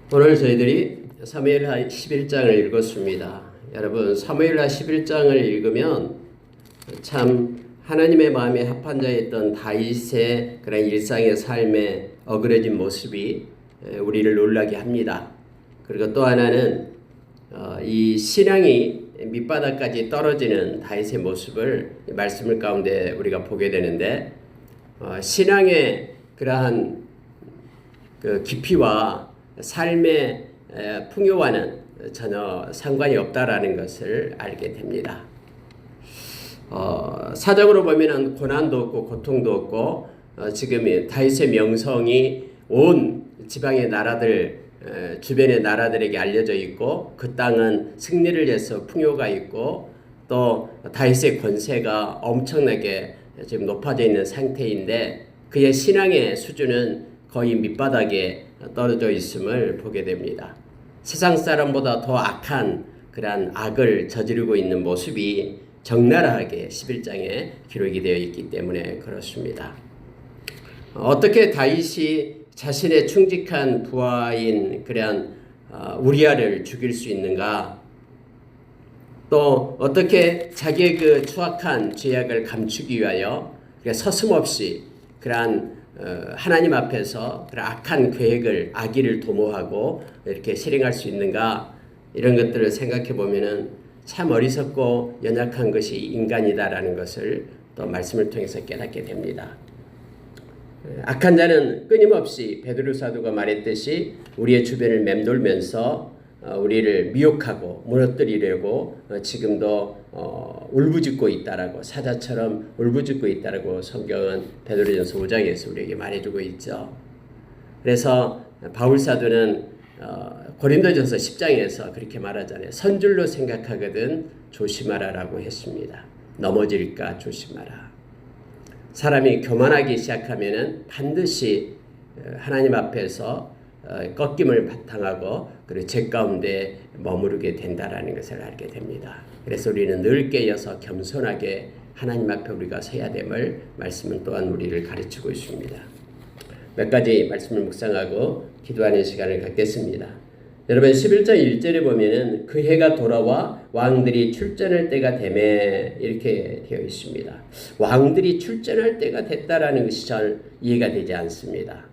오늘 저희들이 사무엘하 11장을 읽었습니다. 여러분, 사무엘하 11장을 읽으면 참 하나님의 마음에 합한 자였던 다윗의 그런 일상의 삶에 어그러진 모습이 우리를 놀라게 합니다. 그리고 또 하나는 이 신앙이 밑바닥까지 떨어지는 다윗의 모습을 말씀 가운데 우리가 보게 되는데, 신앙의 그러한 그 깊이와 삶의 풍요와는 전혀 상관이 없다라는 것을 알게 됩니다. 사적으로 보면은 고난도 없고 고통도 없고, 지금 다윗의 명성이 온 지방의 나라들, 주변의 나라들에게 알려져 있고, 그 땅은 승리를 위해서 풍요가 있고, 또 다윗의 권세가 엄청나게 지금 높아져 있는 상태인데, 그의 신앙의 수준은 거의 밑바닥에 떨어져 있음을 보게 됩니다. 세상 사람보다 더 악한 그러한 악을 저지르고 있는 모습이 적나라하게 11장에 기록이 되어 있기 때문에 그렇습니다. 어떻게 다윗이 자신의 충직한 부하인 그러한 우리아를 죽일 수 있는가? 또 어떻게 자기의 그 추악한 죄악을 감추기 위하여 서슴없이 그러한 하나님 앞에서 그런 악한 계획을 악의를 도모하고 이렇게 실행할 수 있는가? 이런 것들을 생각해 보면은 참 어리석고 연약한 것이 인간이다라는 것을 또 말씀을 통해서 깨닫게 됩니다. 악한 자는 끊임없이 베드로 사도가 말했듯이 우리의 주변을 맴돌면서 우리를 미혹하고 무너뜨리려고 지금도 울부짖고 있다라고, 사자처럼 울부짖고 있다라고 성경은 베드로전서 5장에서 우리에게 말해주고 있죠. 그래서 바울 사도는 고린도전서 10장에서 그렇게 말하잖아요. 선줄로 생각하거든 조심하라라고 했습니다. 넘어질까 조심하라. 사람이 교만하기 시작하면은 반드시 하나님 앞에서 꺾임을 바탕하고 그리고 죄 가운데 머무르게 된다라는 것을 알게 됩니다. 그래서 우리는 늘 깨어서 겸손하게 하나님 앞에 우리가 서야 됨을 말씀은 또한 우리를 가르치고 있습니다. 몇 가지 말씀을 묵상하고 기도하는 시간을 갖겠습니다. 여러분, 11장 1절에 보면은 그 해가 돌아와 왕들이 출전할 때가 되매 이렇게 되어 있습니다. 왕들이 출전할 때가 됐다라는 것이 잘 이해가 되지 않습니다.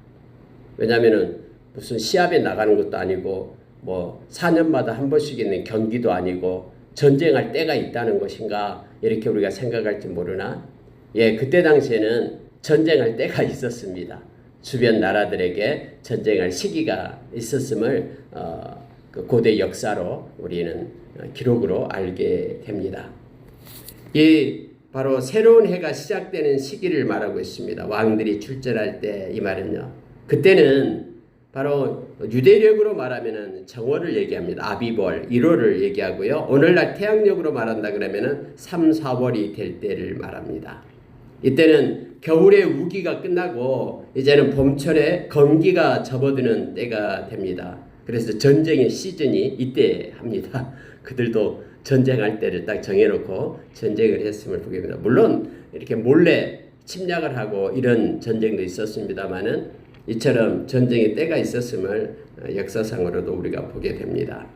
왜냐하면은 무슨 시합에 나가는 것도 아니고 뭐 4년마다 한 번씩 있는 경기도 아니고 전쟁할 때가 있다는 것인가, 이렇게 우리가 생각할지 모르나, 그때 당시에는 전쟁할 때가 있었습니다. 주변 나라들에게 전쟁할 시기가 있었음을 그 고대 역사로 우리는 기록으로 알게 됩니다. 이 바로 새로운 해가 시작되는 시기를 말하고 있습니다. 왕들이 출전할 때, 이 말은요, 그때는 바로 유대력으로 말하면은 정월을 얘기합니다. 아비벌 1월을 얘기하고요. 오늘날 태양력으로 말한다 그러면은 3, 4월이 될 때를 말합니다. 이때는 겨울의 우기가 끝나고 이제는 봄철에 건기가 접어드는 때가 됩니다. 그래서 전쟁의 시즌이 이때 합니다. 그들도 전쟁할 때를 딱 정해놓고 전쟁을 했음을 보게 됩니다. 물론 이렇게 몰래 침략을 하고 이런 전쟁도 있었습니다만은 이처럼 전쟁의 때가 있었음을 역사상으로도 우리가 보게 됩니다.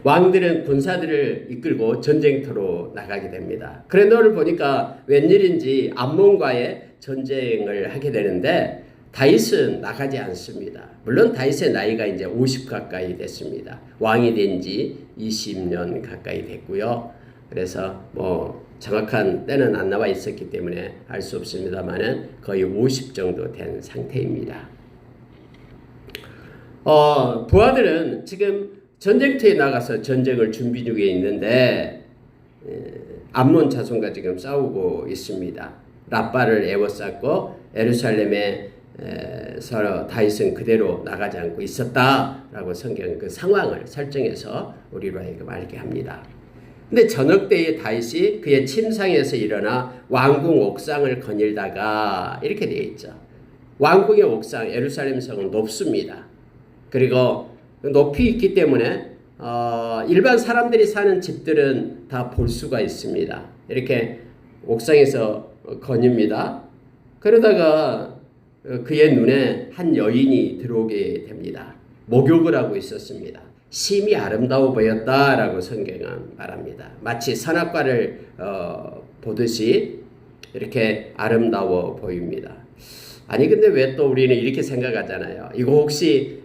왕들은 군사들을 이끌고 전쟁터로 나가게 됩니다. 그런데 오늘 보니까 웬일인지 암몬과의 전쟁을 하게 되는데 다윗은 나가지 않습니다. 물론 다윗의 나이가 이제 50 가까이 됐습니다. 왕이 된 지 20년 가까이 됐고요. 그래서 뭐 정확한 때는 안 나와 있었기 때문에 알 수 없습니다만은 거의 50 정도 된 상태입니다. 부하들은 지금 전쟁터에 나가서 전쟁을 준비 중에 있는데 암몬 자손과 지금 싸우고 있습니다. 라빠를 에워쌌고 예루살렘에 서로 다윗은 그대로 나가지 않고 있었다라고 성경은 그 상황을 설정해서 우리로 하여금 알게 합니다. 근데 저녁 때에 다윗이 그의 침상에서 일어나 왕궁 옥상을 거닐다가 이렇게 되어 있죠. 왕궁의 옥상, 예루살렘 성은 높습니다. 그리고 높이 있기 때문에 일반 사람들이 사는 집들은 다 볼 수가 있습니다. 이렇게 옥상에서 거닙니다. 그러다가 그의 눈에 한 여인이 들어오게 됩니다. 목욕을 하고 있었습니다. 심히 아름다워 보였다라고 성경은 말합니다. 마치 선악과를 보듯이 이렇게 아름다워 보입니다. 아니 근데 왜 또 우리는 이렇게 생각하잖아요. 이거 혹시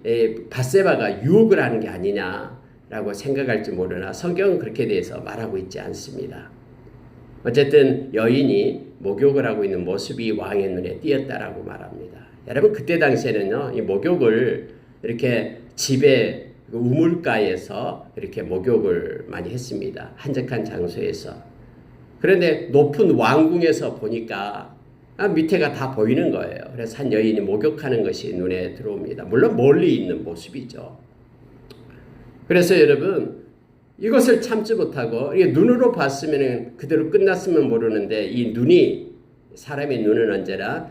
밧세바가 유혹을 하는 게 아니냐라고 생각할지 모르나 성경은 그렇게 대해서 말하고 있지 않습니다. 어쨌든 여인이 목욕을 하고 있는 모습이 왕의 눈에 띄었다라고 말합니다. 여러분 그때 당시에는요, 이 목욕을 이렇게 집에 우물가에서 이렇게 목욕을 많이 했습니다. 한적한 장소에서. 그런데 높은 왕궁에서 보니까 밑에가 다 보이는 거예요. 그래서 한 여인이 목욕하는 것이 눈에 들어옵니다. 물론 멀리 있는 모습이죠. 그래서 여러분 이것을 참지 못하고 눈으로 봤으면 그대로 끝났으면 모르는데 이 눈이 사람의 눈은 언제나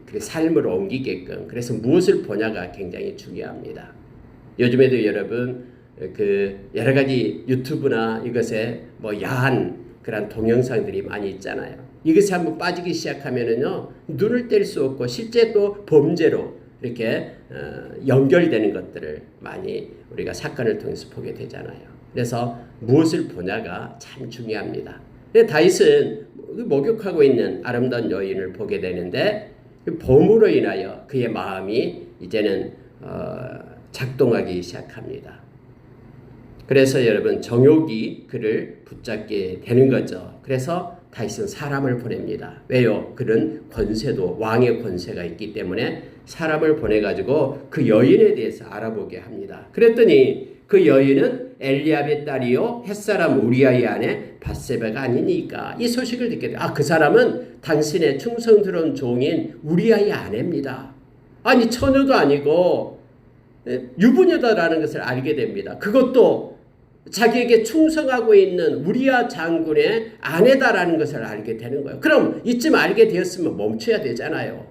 그 삶으로 옮기게끔 그래서 무엇을 보냐가 굉장히 중요합니다. 요즘에도 여러분 그 여러 가지 유튜브나 이것에 뭐 야한 그런 동영상들이 많이 있잖아요. 이것에 한번 빠지기 시작하면은요 눈을 뗄 수 없고 실제 또 범죄로 이렇게 연결되는 것들을 많이 우리가 사건을 통해서 보게 되잖아요. 그래서 무엇을 보냐가 참 중요합니다. 근데 다윗은 목욕하고 있는 아름다운 여인을 보게 되는데 그 봄으로 인하여 그의 마음이 이제는 작동하기 시작합니다. 그래서 여러분 정욕이 그를 붙잡게 되는 거죠. 그래서 다윗은 사람을 보냅니다. 왜요? 그는 권세도 왕의 권세가 있기 때문에 사람을 보내가지고 그 여인에 대해서 알아보게 합니다. 그랬더니 그 여인은 엘리압의 딸이요 햇사람 우리아의 아내 밧세바가 아니니까 이 소식을 듣게 돼요. 그 사람은 당신의 충성스러운 종인 우리아의 아내입니다. 아니 처녀도 아니고 유부녀다라는 것을 알게 됩니다. 그것도 자기에게 충성하고 있는 우리아 장군의 아내다라는 것을 알게 되는 거예요. 그럼 이쯤 알게 되었으면 멈춰야 되잖아요.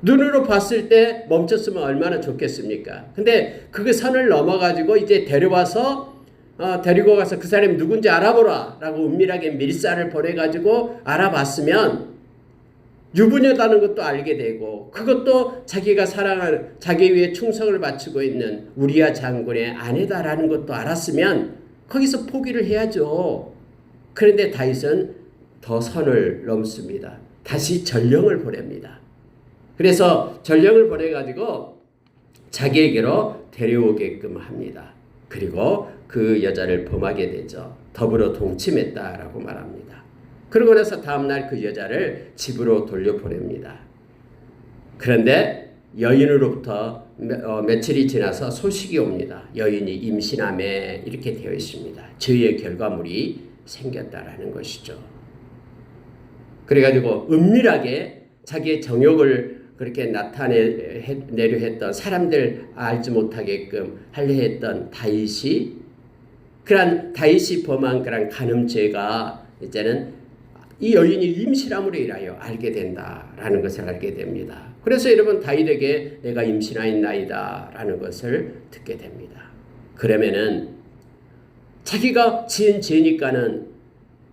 눈으로 봤을 때 멈췄으면 얼마나 좋겠습니까? 근데 그 선을 넘어가지고 이제 데려와서 데리고 가서 그 사람이 누군지 알아보라 라고 은밀하게 밀사를 보내가지고 알아봤으면 유부녀다는 것도 알게 되고 그것도 자기가 사랑하는 자기 위해 충성을 바치고 있는 우리아 장군의 아내다라는 것도 알았으면 거기서 포기를 해야죠. 그런데 다윗은 더 선을 넘습니다. 다시 전령을 보냅니다. 그래서 전령을 보내가지고 자기에게로 데려오게끔 합니다. 그리고 그 여자를 범하게 되죠. 더불어 동침했다라고 말합니다. 그러고 나서 다음날 그 여자를 집으로 돌려보냅니다. 그런데 여인으로부터 며칠이 지나서 소식이 옵니다. 여인이 임신함에 이렇게 되어 있습니다. 죄의 결과물이 생겼다라는 것이죠. 그래가지고 은밀하게 자기의 정욕을 그렇게 나타내려 했던 사람들 알지 못하게끔 하려 했던 다윗이 그런 다윗이 범한 그런 간음죄가 이제는 이 여인이 임신함으로 인하여 알게 된다라는 것을 알게 됩니다. 그래서 여러분 다윗에게 내가 임신하였나이다 라는 것을 듣게 됩니다. 그러면은 자기가 지은 죄니까는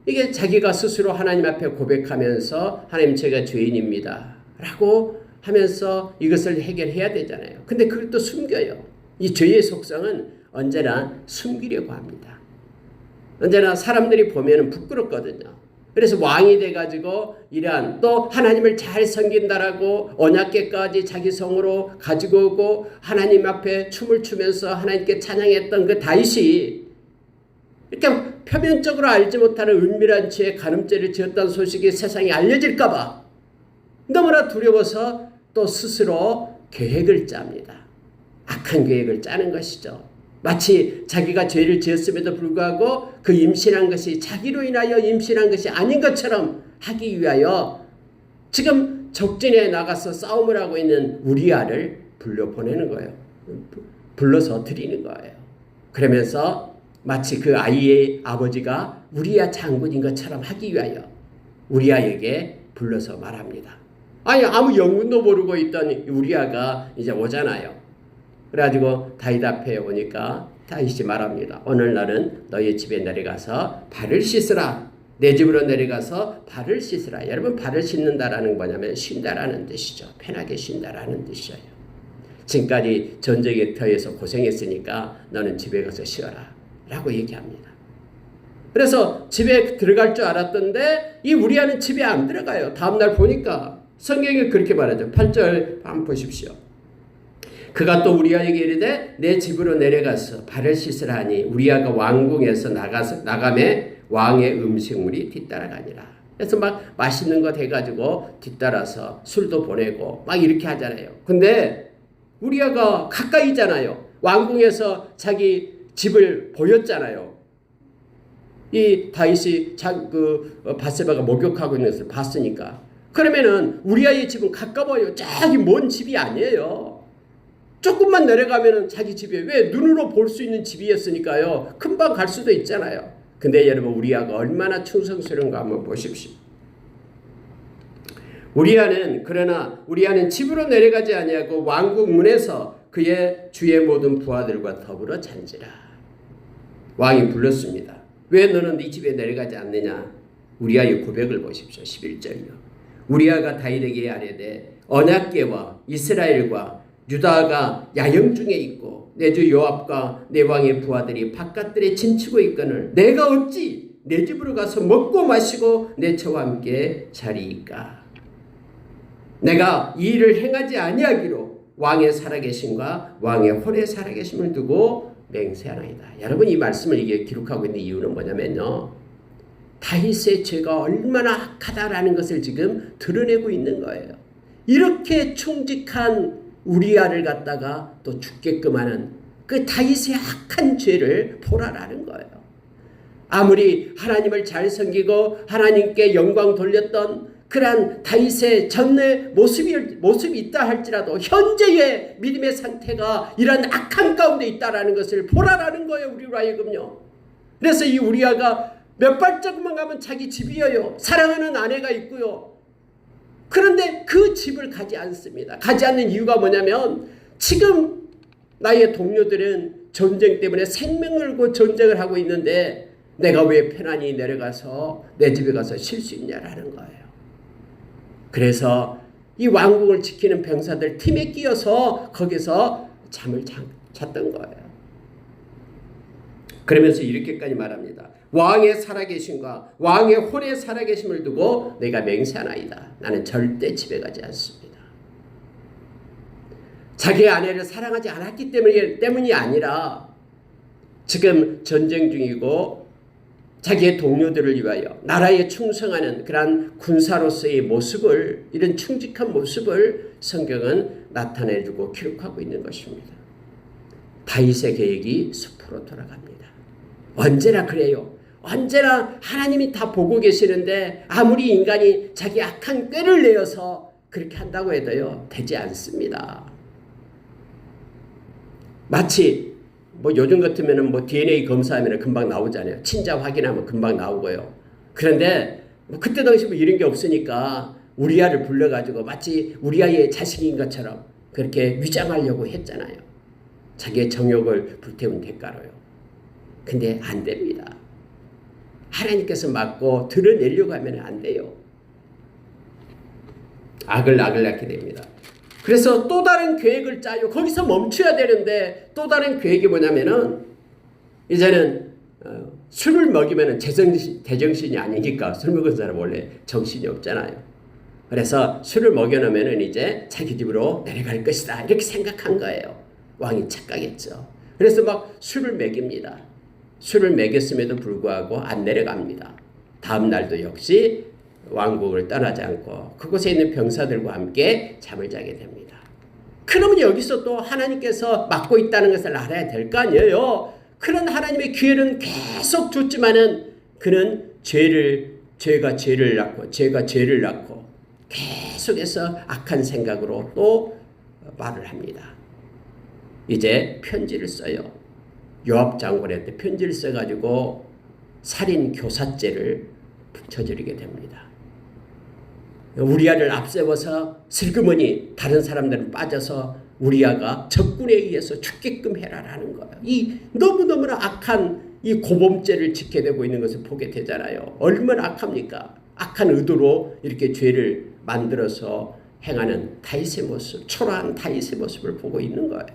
이게 자기가 스스로 하나님 앞에 고백하면서 하나님 제가 죄인입니다 라고 하면서 이것을 해결해야 되잖아요. 근데 그걸 또 숨겨요. 이 죄의 속성은 언제나 숨기려고 합니다. 언제나 사람들이 보면 부끄럽거든요. 그래서 왕이 돼가지고 이러한 또 하나님을 잘 섬긴다라고 언약궤까지 자기 성으로 가지고 오고 하나님 앞에 춤을 추면서 하나님께 찬양했던 그 다윗이 이렇게 표면적으로 알지 못하는 은밀한 죄의 간음죄를 지었다는 소식이 세상에 알려질까봐 너무나 두려워서 또 스스로 계획을 짭니다. 악한 계획을 짜는 것이죠. 마치 자기가 죄를 지었음에도 불구하고 그 임신한 것이 자기로 인하여 임신한 것이 아닌 것처럼 하기 위하여 지금 적진에 나가서 싸움을 하고 있는 우리아를 불러보내는 거예요. 불러서 드리는 거예요. 그러면서 마치 그 아이의 아버지가 우리아 장군인 것처럼 하기 위하여 우리아에게 불러서 말합니다. 아니 아무 영문도 모르고 있던 우리아가 이제 오잖아요. 그래가지고 다윗 앞에 오니까 다윗이 말합니다. 오늘날은 너희 집에 내려가서 발을 씻으라. 내 집으로 내려가서 발을 씻으라. 여러분 발을 씻는다라는 건 뭐냐면 쉰다라는 뜻이죠. 편하게 쉰다라는 뜻이에요. 지금까지 전쟁에 터에서 고생했으니까 너는 집에 가서 쉬어라 라고 얘기합니다. 그래서 집에 들어갈 줄 알았던데 이 우리아는 집에 안 들어가요. 다음날 보니까 성경이 그렇게 말하죠. 8절 한번 보십시오. 그가 또 우리아에게 이르되 내 집으로 내려가서 발을 씻으라 하니 우리아가 왕궁에서 나가매 왕의 음식물이 뒤따라가니라. 그래서 막 맛있는 것 해가지고 뒤따라서 술도 보내고 막 이렇게 하잖아요. 근데 우리아가 가까이잖아요. 왕궁에서 자기 집을 보였잖아요. 이 다윗이 바세바가 목욕하고 있는 것을 봤으니까. 그러면은 우리아의 집은 가까워요. 저기 먼 집이 아니에요. 조금만 내려가면은 자기 집이에요. 왜? 눈으로 볼 수 있는 집이었으니까요. 금방 갈 수도 있잖아요. 근데 여러분 우리아가 얼마나 충성스러운가 한번 보십시오. 그러나 우리아는 집으로 내려가지 아니하고 왕궁 문에서 그의 주의 모든 부하들과 더불어 잔지라. 왕이 불렀습니다. 왜 너는 네 집에 내려가지 않느냐? 우리아의 고백을 보십시오. 11절이요. 우리아가 다윗에게 아뢰되 언약궤와 이스라엘과 유다가 야영 중에 있고 내 주 요압과 내 왕의 부하들이 바깥들에 진치고 있거늘 내가 어찌 내 집으로 가서 먹고 마시고 내 처와 함께 자리이까? 내가 이 일을 행하지 아니하기로 왕의 살아계심과 왕의 홀에 살아계심을 두고 맹세하나이다. 여러분 이 말씀을 이게 기록하고 있는 이유는 뭐냐면요. 다윗의 죄가 얼마나 악하다라는 것을 지금 드러내고 있는 거예요. 이렇게 충직한 우리아를 갖다가 또 죽게끔 하는 그 다윗의 악한 죄를 보라라는 거예요. 아무리 하나님을 잘 섬기고 하나님께 영광 돌렸던 그러한 다윗의 전의 모습이 있다 할지라도 현재의 믿음의 상태가 이런 악한 가운데 있다라는 것을 보라라는 거예요. 우리로 하여금요. 그래서 이 우리아가 몇 발자국만 가면 자기 집이에요. 사랑하는 아내가 있고요. 그런데 그 집을 가지 않습니다. 가지 않는 이유가 뭐냐면 지금 나의 동료들은 전쟁 때문에 생명을 걸고 전쟁을 하고 있는데 내가 왜 편안히 내려가서 내 집에 가서 쉴 수 있냐라는 거예요. 그래서 이 왕궁을 지키는 병사들 팀에 끼어서 거기서 잠을 잤던 거예요. 그러면서 이렇게까지 말합니다. 왕의 살아계심과 왕의 홀에 살아계심을 두고 내가 맹세하나이다. 나는 절대 집에 가지 않습니다. 자기의 아내를 사랑하지 않았기 때문이 아니라 지금 전쟁 중이고 자기의 동료들을 위하여 나라에 충성하는 그러한 군사로서의 모습을, 이런 충직한 모습을 성경은 나타내주고 기록하고 있는 것입니다. 다윗의 계획이 숲으로 돌아갑니다. 언제나 그래요. 언제나 하나님이 다 보고 계시는데 아무리 인간이 자기 악한 꾀를 내어서 그렇게 한다고 해도요, 되지 않습니다. 마치 요즘 같으면 DNA 검사하면 금방 나오잖아요. 친자 확인하면 금방 나오고요. 그런데 그때 당시 이런 게 없으니까 우리아를 불러가지고 마치 우리아의 자식인 것처럼 그렇게 위장하려고 했잖아요. 자기의 정욕을 불태운 대가로요. 근데 안 됩니다. 하나님께서 막고 드러내려고 하면 안 돼요. 악을 낳게 됩니다. 그래서 또 다른 계획을 짜요. 거기서 멈춰야 되는데 또 다른 계획이 뭐냐면은 이제는 술을 먹이면 제정신이 아니니까 술 먹은 사람 원래 정신이 없잖아요. 그래서 술을 먹여놓으면 이제 자기 집으로 내려갈 것이다 이렇게 생각한 거예요. 왕이 착각했죠. 그래서 막 술을 먹입니다. 술을 먹였음에도 불구하고 안 내려갑니다. 다음 날도 역시 왕국을 떠나지 않고 그곳에 있는 병사들과 함께 잠을 자게 됩니다. 그러면 여기서 또 하나님께서 막고 있다는 것을 알아야 될 거 아니에요. 그런 하나님의 기회는 계속 줬지만은 그는 죄가 죄를 낳고 계속해서 악한 생각으로 또 말을 합니다. 이제 편지를 써요. 요압 장군한테 편지를 써가지고 살인 교사죄를 저지르게 됩니다. 우리아를 앞세워서 슬그머니 다른 사람들은 빠져서 우리아가 적군에 의해서 죽게끔 해라라는 거예요. 이 너무너무나 악한 이 고범죄를 짓게 되고 있는 것을 보게 되잖아요. 얼마나 악합니까? 악한 의도로 이렇게 죄를 만들어서 행하는 다윗의 모습, 초라한 다윗의 모습을 보고 있는 거예요.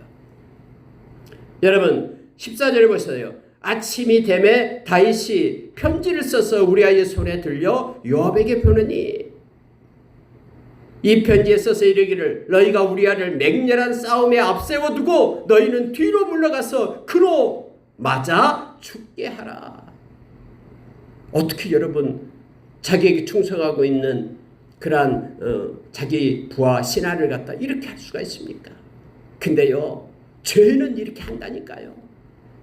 여러분 14절을 보세요. 아침이 되매 다윗이 편지를 써서 우리아의 손에 들려 요압에게 보내니 이 편지에 써서 이르기를 너희가 우리아를 맹렬한 싸움에 앞세워두고 너희는 뒤로 물러가서 그로 맞아 죽게 하라. 어떻게 여러분 자기에게 충성하고 있는 그러한 자기 부하 신하를 갖다 이렇게 할 수가 있습니까? 근데요 죄는 이렇게 한다니까요.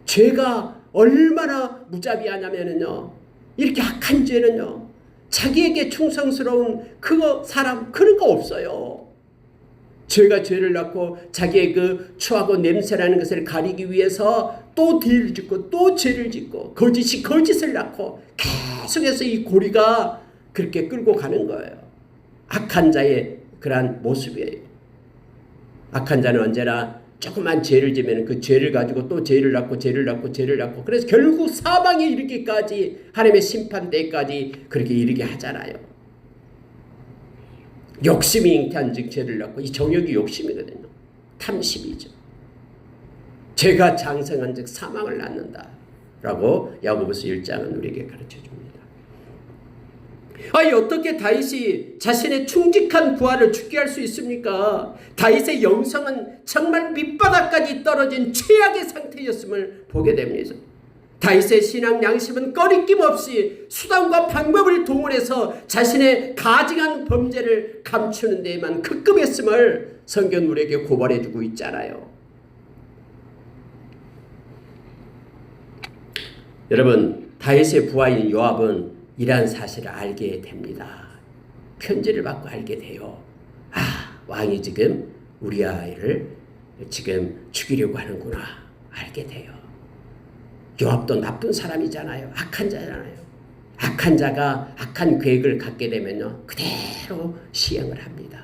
죄가 얼마나 무자비하냐면요 이렇게 악한 죄는요 자기에게 충성스러운 그거 사람 그런 거 없어요. 죄가 죄를 낳고 자기의 그 추하고 냄새나는 것을 가리기 위해서 또 죄를 짓고 또 죄를 짓고 거짓이 거짓을 낳고 계속해서 이 고리가 그렇게 끌고 가는 거예요. 악한 자의 그러한 모습이에요. 악한 자는 언제나 조그만 죄를 지면 그 죄를 가지고 또 죄를 낳고 죄를 낳고 죄를 낳고 그래서 결국 사망에 이르기까지 하나님의 심판대까지 그렇게 이르게 하잖아요. 욕심이 잉태한 즉 죄를 낳고 이 정욕이 욕심이거든요. 탐심이죠. 죄가 장성한 즉 사망을 낳는다 라고 야고보서 1장은 우리에게 가르쳐줍니다. 아니 어떻게 다윗이 자신의 충직한 부하를 죽게 할 수 있습니까? 다윗의 영성은 정말 밑바닥까지 떨어진 최악의 상태였음을 보게 됩니다. 다윗의 신앙 양심은 꺼리낌 없이 수단과 방법을 동원해서 자신의 가증한 범죄를 감추는 데에만 급급했음을 성경 우리에게 고발해주고 있잖아요. 여러분 다윗의 부하인 요압은 이러한 사실을 알게 됩니다. 편지를 받고 알게 돼요. 왕이 지금 우리아를 지금 죽이려고 하는구나 알게 돼요. 요압도 나쁜 사람이잖아요. 악한 자잖아요. 악한 자가 악한 계획을 갖게 되면요 그대로 시행을 합니다.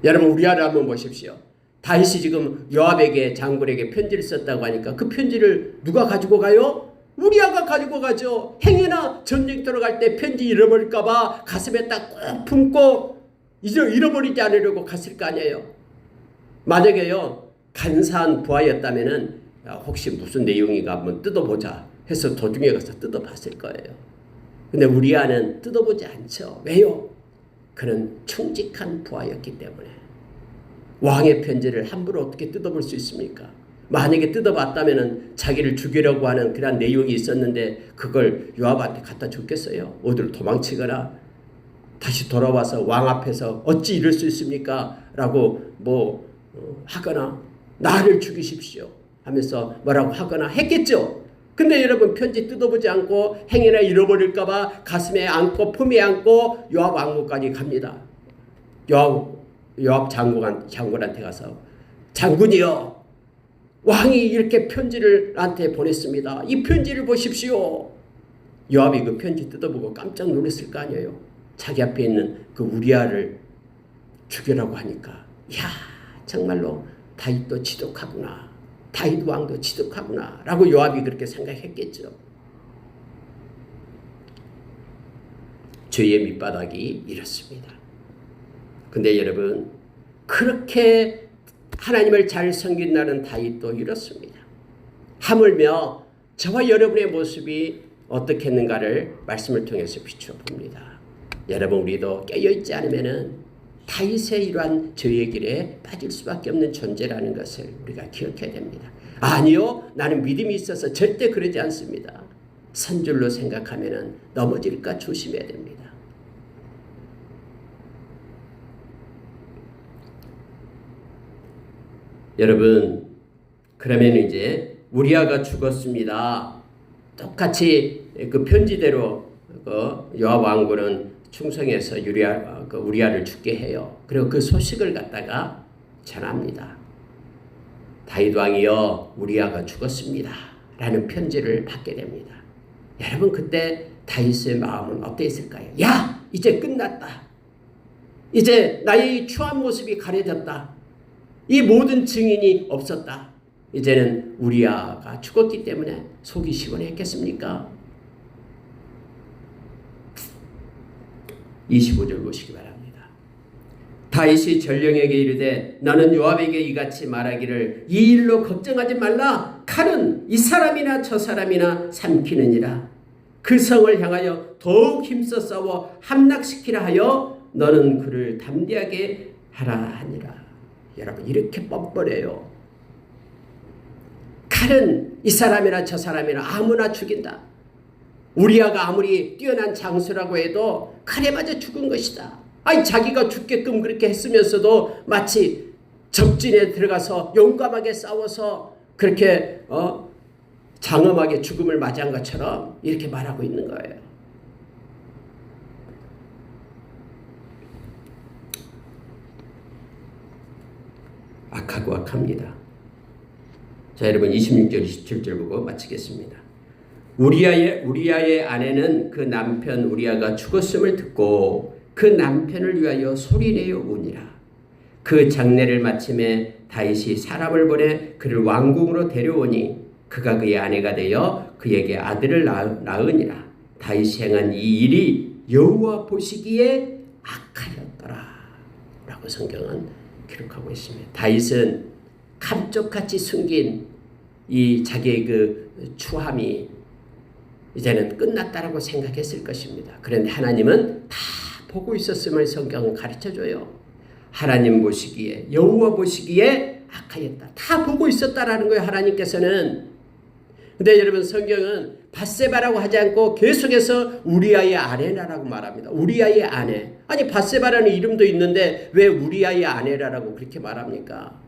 여러분 우리아를 한번 보십시오. 다윗이 지금 요압에게 장군에게 편지를 썼다고 하니까 그 편지를 누가 가지고 가요? 우리아가 가지고 가죠. 행여나 전쟁 들어갈 때 편지 잃어버릴까봐 가슴에 딱 꼭 품고 잃어버리지 않으려고 갔을 거 아니에요. 만약에요 간사한 부하였다면은 혹시 무슨 내용인가 한번 뜯어보자 해서 도중에 가서 뜯어봤을 거예요. 근데 우리아는 뜯어보지 않죠. 왜요? 그는 충직한 부하였기 때문에. 왕의 편지를 함부로 어떻게 뜯어볼 수 있습니까? 만약에 뜯어봤다면 자기를 죽이려고 하는 그런 내용이 있었는데 그걸 요압한테 갖다 줬겠어요? 어디로 도망치거나 다시 돌아와서 왕 앞에서 어찌 이럴 수 있습니까? 라고 하거나 나를 죽이십시오 하면서 뭐라고 하거나 했겠죠. 근데 여러분 편지 뜯어보지 않고 행여나 잃어버릴까봐 가슴에 안고 품에 안고 요압 왕궁까지 갑니다. 요압 장군한테 가서 장군이요 왕이 이렇게 편지를 나한테 보냈습니다. 이 편지를 보십시오. 요압이 그 편지 뜯어보고 깜짝 놀랐을 거 아니에요. 자기 앞에 있는 그 우리아를 죽이라고 하니까 야 정말로 다윗도 지독하구나. 다윗 왕도 지독하구나 라고 요압이 그렇게 생각했겠죠. 죄의 밑바닥이 이렇습니다. 근데 여러분 그렇게 하나님을 잘 섬긴다는 다윗도 이렇습니다. 하물며 저와 여러분의 모습이 어떻겠는가를 말씀을 통해서 비춰봅니다. 여러분 우리도 깨어있지 않으면 다윗의 이러한 죄의 길에 빠질 수밖에 없는 존재라는 것을 우리가 기억해야 됩니다. 아니요 나는 믿음이 있어서 절대 그러지 않습니다. 선줄로 생각하면 넘어질까 조심해야 됩니다. 여러분 그러면 이제 우리아가 죽었습니다. 똑같이 그 편지대로 요압 왕군은 충성해서 우리아를 죽게 해요. 그리고 그 소식을 갖다가 전합니다. 다윗 왕이여 우리아가 죽었습니다 라는 편지를 받게 됩니다. 여러분 그때 다윗의 마음은 어땠을까요? 야 이제 끝났다. 이제 나의 추한 모습이 가려졌다. 이 모든 증인이 없었다. 이제는 우리아가 죽었기 때문에 속이 시원했겠습니까? 25절 보시기 바랍니다. 다윗이 전령에게 이르되 너는 요압에게 이같이 말하기를 이 일로 걱정하지 말라. 칼은 이 사람이나 저 사람이나 삼키느니라. 그 성을 향하여 더욱 힘써 싸워 함락시키라 하여 너는 그를 담대하게 하라 하니라. 여러분 이렇게 뻔뻔해요. 칼은 이 사람이나 저 사람이나 아무나 죽인다. 우리아가 아무리 뛰어난 장수라고 해도 칼에 맞아 죽은 것이다. 아니 자기가 죽게끔 그렇게 했으면서도 마치 적진에 들어가서 용감하게 싸워서 그렇게 장엄하게 죽음을 맞이한 것처럼 이렇게 말하고 있는 거예요. 악하고 악합니다. 자, 여러분 26절 27절 보고 마치겠습니다. 우리아의 아내는 그 남편 우리아가 죽었음을 듣고 그 남편을 위하여 소리내어 우니라. 그 장례를 마침에 다윗이 사람을 보내 그를 왕궁으로 데려오니 그가 그의 아내가 되어 그에게 아들을 낳으니라. 다윗이 행한 이 일이 여호와 보시기에 악하였더라 라고 성경은 기록하고 있습니다. 다윗은 감쪽같이 숨긴 이 자기의 그 추함이 이제는 끝났다라고 생각했을 것입니다. 그런데 하나님은 다 보고 있었음을 성경은 가르쳐줘요. 하나님 보시기에 여호와 보시기에 악하였다. 다 보고 있었다라는 거예요. 하나님께서는. 근데 여러분 성경은 밧세바라고 하지 않고 계속해서 우리아의 아내라고 말합니다. 우리아의 아내. 아니 밧세바라는 이름도 있는데 왜 우리아의 아내라고 그렇게 말합니까?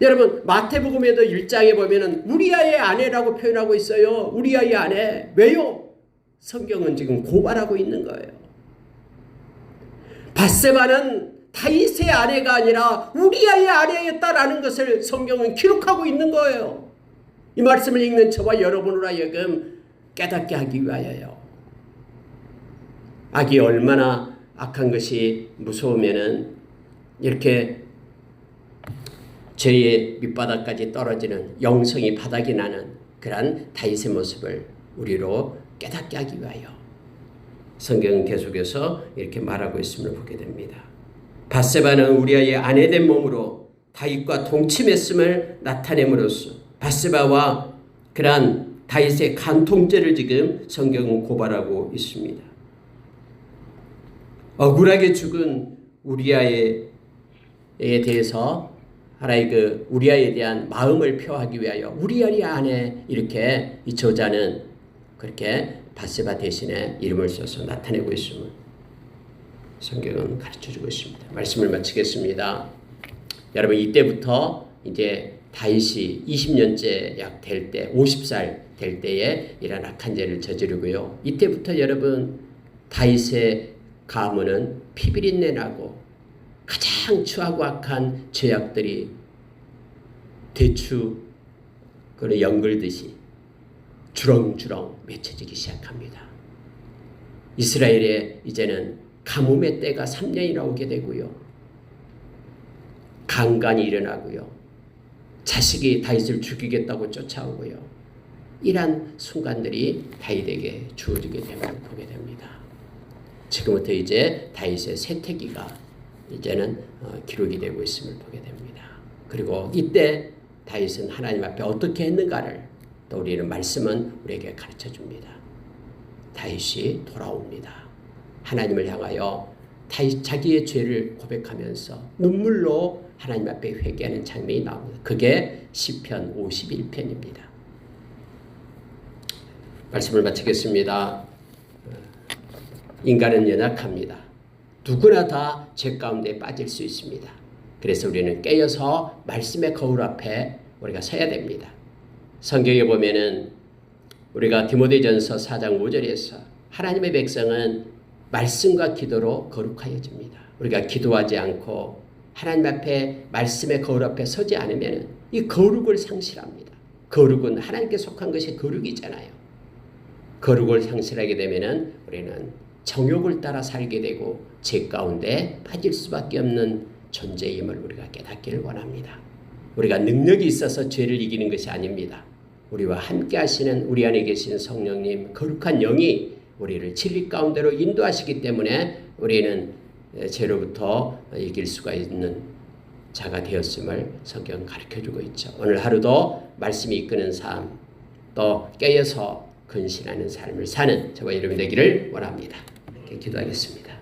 여러분 마태복음에도 1장에 보면은 우리아의 아내라고 표현하고 있어요. 우리아의 아내. 왜요? 성경은 지금 고발하고 있는 거예요. 밧세바는 다윗의 아내가 아니라 우리아의 아내였다라는 것을 성경은 기록하고 있는 거예요. 이 말씀을 읽는 저와 여러분으로 하여금 깨닫게 하기 위하여요. 악이 얼마나 악한 것이 무서우면은 이렇게 죄의 밑바닥까지 떨어지는 영성이 바닥이 나는 그러한 다윗의 모습을 우리로 깨닫게 하기 위하여 성경은 계속해서 이렇게 말하고 있음을 보게 됩니다. 밧세바는 우리아의 아내된 몸으로 다윗과 동침했음을 나타냄으로써 밧세바와 그러한 다윗의 간통죄를 지금 성경은 고발하고 있습니다. 억울하게 죽은 우리아에 대해서 하나의 그 우리아에 대한 마음을 표하기 위하여 우리아의 아내 이렇게 이 저자는 그렇게 밧세바 대신에 이름을 써서 나타내고 있음을 성경은 가르쳐주고 있습니다. 말씀을 마치겠습니다. 여러분 이때부터 이제 다윗이 20년째 약 될 때 50살 될 때에 이런 악한 죄를 저지르고요. 이때부터 여러분 다윗의 가문은 피비린내 나고 가장 추하고 악한 죄악들이 대추 그런 연글듯이 주렁주렁 맺혀지기 시작합니다. 이스라엘에 이제는 가뭄의 때가 3년이나 오게 되고요. 강간이 일어나고요. 자식이 다윗을 죽이겠다고 쫓아오고요. 이러한 순간들이 다윗에게 주어지게 됨을 보게 됩니다. 지금부터 이제 다윗의 쇠퇴기가 이제는 기록이 되고 있음을 보게 됩니다. 그리고 이때 다윗은 하나님 앞에 어떻게 했는가를 또 우리는 말씀은 우리에게 가르쳐 줍니다. 다윗이 돌아옵니다. 하나님을 향하여 다윗 자기의 죄를 고백하면서 눈물로 하나님 앞에 회개하는 장면이 나옵니다. 그게 시편 51편입니다. 말씀을 마치겠습니다. 인간은 연약합니다. 누구나 다 죄 가운데 빠질 수 있습니다. 그래서 우리는 깨어서 말씀의 거울 앞에 우리가 서야 됩니다. 성경에 보면은 우리가 디모데전서 4장 5절에서 하나님의 백성은 말씀과 기도로 거룩하여집니다. 우리가 기도하지 않고 하나님 앞에 말씀의 거울 앞에 서지 않으면 이 거룩을 상실합니다. 거룩은 하나님께 속한 것이 거룩이잖아요. 거룩을 상실하게 되면 우리는 정욕을 따라 살게 되고 죄 가운데 빠질 수밖에 없는 존재임을 우리가 깨닫기를 원합니다. 우리가 능력이 있어서 죄를 이기는 것이 아닙니다. 우리와 함께 하시는 우리 안에 계신 성령님 거룩한 영이 우리를 진리 가운데로 인도하시기 때문에 우리는 죄로부터 이길 수가 있는 자가 되었음을 성경은 가르쳐주고 있죠. 오늘 하루도 말씀이 이끄는 삶, 또 깨어서 근신하는 삶을 사는 저와 여러분 되기를 원합니다. 이렇게 기도하겠습니다.